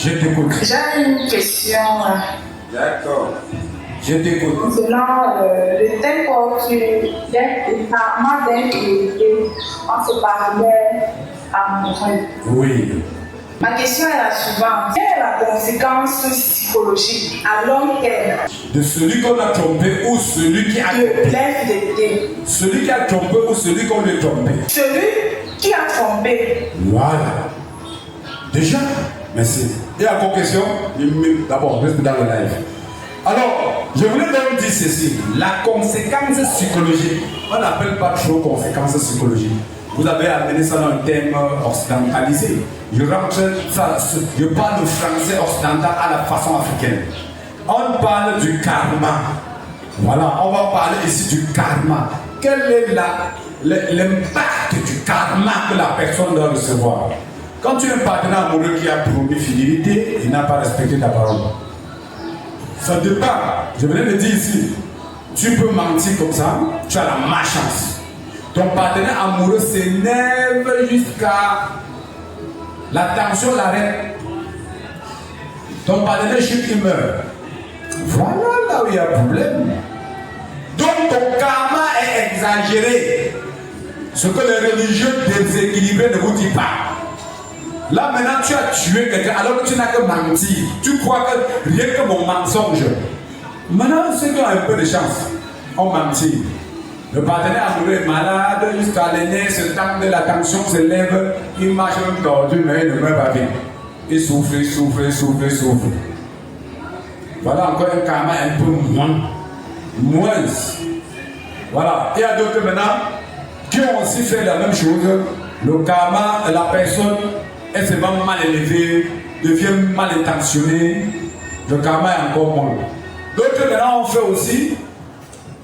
Je t'écoute. J'ai une question. D'accord. Je t'écoute. Concernant le thème du karma d'un péché, on se parlait amoureux. Oui. Ma question est la suivante. Quelle est la conséquence psychologique à long terme De celui qu'on a trompé ou celui qui a de trompé? l'infidélité? Celui qui a trompé ou celui qu'on a trompé? Celui qui a trompé. Voilà. Déjà, merci. Et encore question? D'abord, reste dans le live. Alors, je voulais donc dire ceci. La conséquence psychologique, on n'appelle pas trop conséquences psychologiques. Vous avez amené ça dans le thème occidentalisé. Je parle le français occidental à la façon africaine. On parle du karma. Voilà, on va parler ici du karma. Quel est l'impact du karma que la personne doit recevoir? Quand tu es un partenaire amoureux qui a promis fidélité, il n'a pas respecté ta parole. Ça dépend. Je venais de dire ici, tu peux mentir comme ça, tu as la malchance. Ton partenaire amoureux s'énerve jusqu'à la tension l'arrête. Ton partenaire chute, il meurt. Voilà là où il y a un problème. Donc ton karma est exagéré. Ce que les religieux déséquilibrés ne vous disent pas. Là maintenant tu as tué quelqu'un alors que tu n'as que menti. Tu crois que rien que mon mensonge. Maintenant ceux qui ont un peu de chance ont menti. Le partenaire amoureux est malade jusqu'à l'aîné, se tend de la tension se lève, il marche même tordu mais il ne meurt pas bien. Il souffre, il souffre, il souffre, il souffre. Voilà encore un karma un peu moins. Voilà. Il y a d'autres maintenant qui ont aussi fait la même chose. Le karma, la personne est vraiment mal élevée, devient mal intentionnée. Le karma est encore moins. D'autres maintenant ont fait aussi.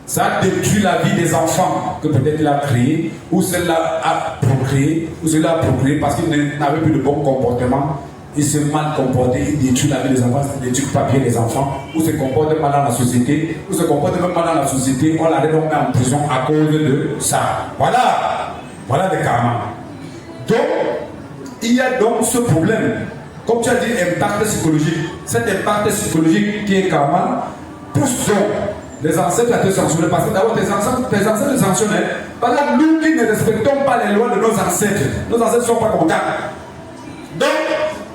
Ça détruit la vie des enfants que peut-être il a créé, ou celle-là a procréé, ou celle-là a procréé parce qu'il n'avait plus de bon comportement. Il s'est mal comporté, il détruit la vie des enfants, il détruit pas bien les enfants, ou se comporte mal dans la société, ou se comporte même mal dans la société, on l'arrête donc en prison à cause de ça. Voilà, voilà le karma. Donc, il y a donc ce problème. Comme tu as dit, impact psychologique. Cet impact psychologique qui est karma pousse donc les ancêtres à te sanctionner, parce que d'abord tes ancêtres te sanctionnent. Par exemple, nous qui ne respectons pas les lois de nos ancêtres ne sont pas contents. Donc,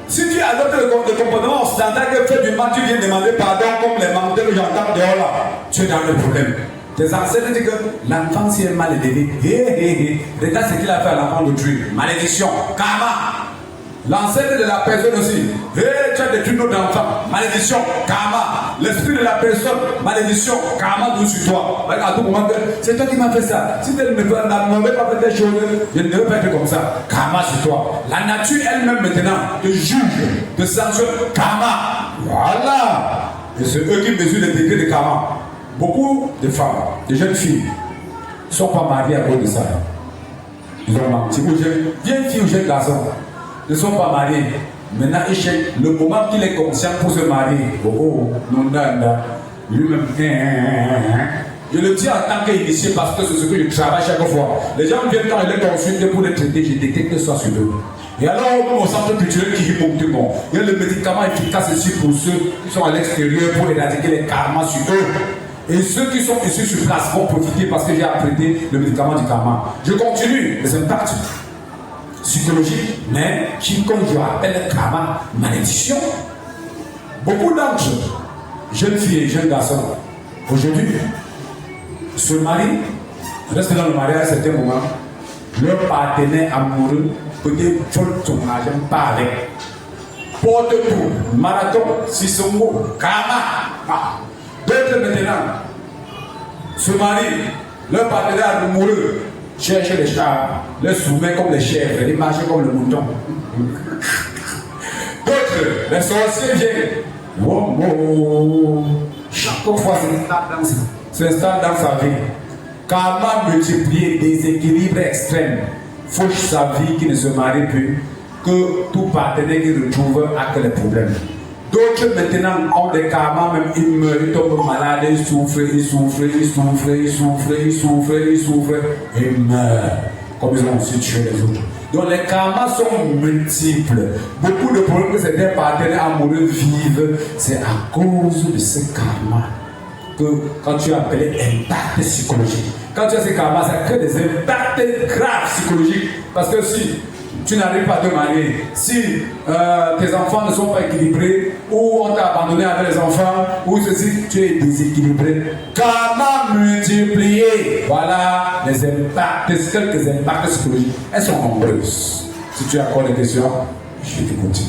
si tu adoptes le comportement occidental que fait du mal, tu viens demander pardon comme les menteurs que j'entends dehors là, tu es dans le problème. Tes ancêtres disent que l'enfant si est mal élevé, regarde ce qu'il a fait à l'enfant d'autrui. Malédiction, karma. L'ancêtre de la personne aussi. Tu as détruit notre enfant. Malédiction, karma. L'esprit de la personne. Malédiction, karma de sur toi. À tout moment, c'est toi qui m'as fait ça. Si tu ne m'avais pas fait des choses, je ne devais pas être comme ça. Karma sur toi. La nature elle-même maintenant te juge, te sanctionne. Karma. Voilà. Et c'est eux qui mesurent les degrés de karma. Beaucoup de femmes, de jeunes filles, ne sont pas mariées à cause de ça. Ils ont menti. Vieilles filles ou jeunes garçons ne sont pas mariés. Maintenant, le moment qu'il est conscient pour se marier, lui-même, je le dis en tant qu'initié parce que c'est ce que je travaille chaque fois. Les gens viennent quand ils les consultent pour les traiter, je détecte ça sur eux. Et alors, au centre culturel qui est bon, il y a le médicament efficace ici pour ceux qui sont à l'extérieur pour éradiquer les karmas sur eux. Et ceux qui sont ici sur place vont profiter parce que j'ai apprêté le médicament du karma. Je continue les impacts psychologique, mais qui, comme je rappelle, karma, malédiction. Beaucoup d'entre jeunes filles et jeunes garçons, aujourd'hui, se marient, restent dans le mariage à un certain moment, leur partenaire amoureux peut-être vole ton argent, pas avec. Porte tout, marathon, sisongo, karma. D'autres maintenant se marient, leur partenaire amoureux cherche les chats, les soumet comme les chèvres, les marchent comme le mouton. D'autres, les sorciers viennent. Chaque fois, s'installe dans sa vie. Karma multiplié, déséquilibre extrême, fauche sa vie qui ne se marie plus, que tout partenaire qui retrouve a que les problèmes. D'autres maintenant ont des karmas, même ils meurent, ils tombent malades, ils souffrent, et meurent. Comme ils ont aussi tué les autres. Donc les karmas sont multiples. Beaucoup de problèmes que certains partenaires amoureux vivent, c'est à cause de ce karma que quand tu as appelé impact psychologique. Quand tu as ces karmas, ça crée des impacts graves psychologiques. Parce que si tu n'arrives pas à te marier, si tes enfants ne sont pas équilibrés, ou on t'a abandonné avec les enfants, ou ceci, tu es déséquilibré. Karma multiplié. Voilà les impacts, quelques impacts psychologiques. Elles sont nombreuses. Si tu as encore des questions, je vais t'écouter.